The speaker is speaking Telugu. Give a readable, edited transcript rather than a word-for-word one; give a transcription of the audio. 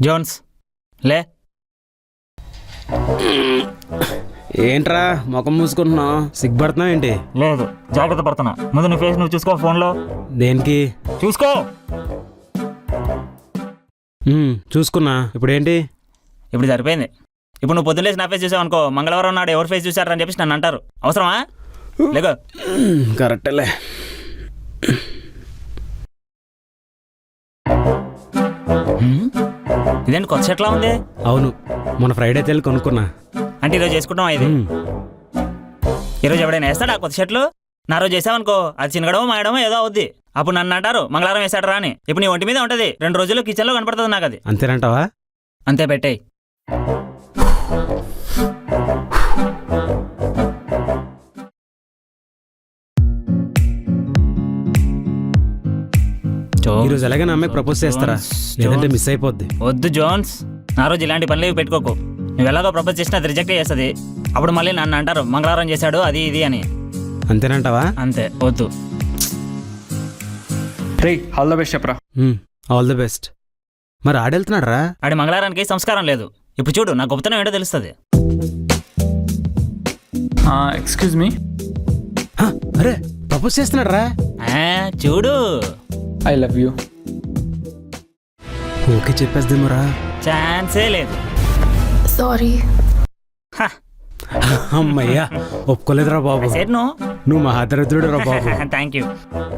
జోన్స్ లే. ఏంట్రా ముఖం మూసుకుంటున్నావు? సిగ్గుపడుతున్నావు ఏంటి? లేదు, జాగ్రత్త పడుతున్నా. ముందు నీ ఫేస్ నువ్వు చూసుకో ఫోన్లో. దేనికి? చూసుకో. చూసుకున్నా. ఇప్పుడు ఏంటి? ఇప్పుడు సరిపోయింది. ఇప్పుడు నువ్వు పొద్దున్నేసి నా ఫేస్ చూసావు అనుకో, మంగళవారం నాడు ఎవరు ఫేస్ చూసారని చెప్పేసి నన్ను అంటారు. అవసరమా? లేకో. కరెక్టేలే. ఇదేంటి కొత్త షర్ట్లా ఉంది? అవును, మొన్న ఫ్రైడే తెల్లి కొనుక్కున్నా. అంటే ఈరోజు చేసుకుంటాం ఇది. ఈరోజు ఎవడైనా వేస్తాడా కొత్త షర్ట్లు? నా రోజు చేసావనుకో అది చిన్నగడమో మాయడమో ఏదో అవుద్ది. అప్పుడు నన్ను అంటారు మంగళవారం వేసాడు రా అని. ఇప్పుడు నీ ఒంటి మీద ఉంటుంది, 2 రోజుల్లో కిచెన్లో కనపడుతుంది నాకు అది. అంతేనంటావా? అంతే, పెట్టేయి. ఈరోజు ఎలాగైనా అమ్మాయికి ప్రపోజ్ చేస్తారా? లేదంటే మిస్ అయిపోద్ది. వద్దు జోన్స్, నా రోజు ఇలాంటి పనులు పెట్టుకోకు. నువ్వు ఎలాగో ప్రపోజ్ చేసినా అది రిజెక్ట్ చేస్తుంది. అప్పుడు మళ్ళీ నన్ను అంటారు మంగళవారం చేశాడు అది ఇది అని. అంతేనంటావా? అంతే, వద్దు. ఆల్ ద బెస్ట్ చెప్పరా. All the best. మరి ఆడెళ్తున్నాడు రా? ఆడి మంగళవారానికి సంస్కారం లేదు. ఇప్పుడు చూడు నా గొప్పతనం ఏంటో తెలుస్తుంది. Excuse me. అరే ప్రపోజ్ చేస్తున్నాడు రా. చూడు. I love you. ఓకే చెప్పేద్దేమో రా. ఛాన్సే లేదు. సారీ. అమ్మయ్యా ఒప్పుకోలేదురా బాబు. నువ్వు నువ్వు మహాదరిద్రుడు రా బాబు. Thank you.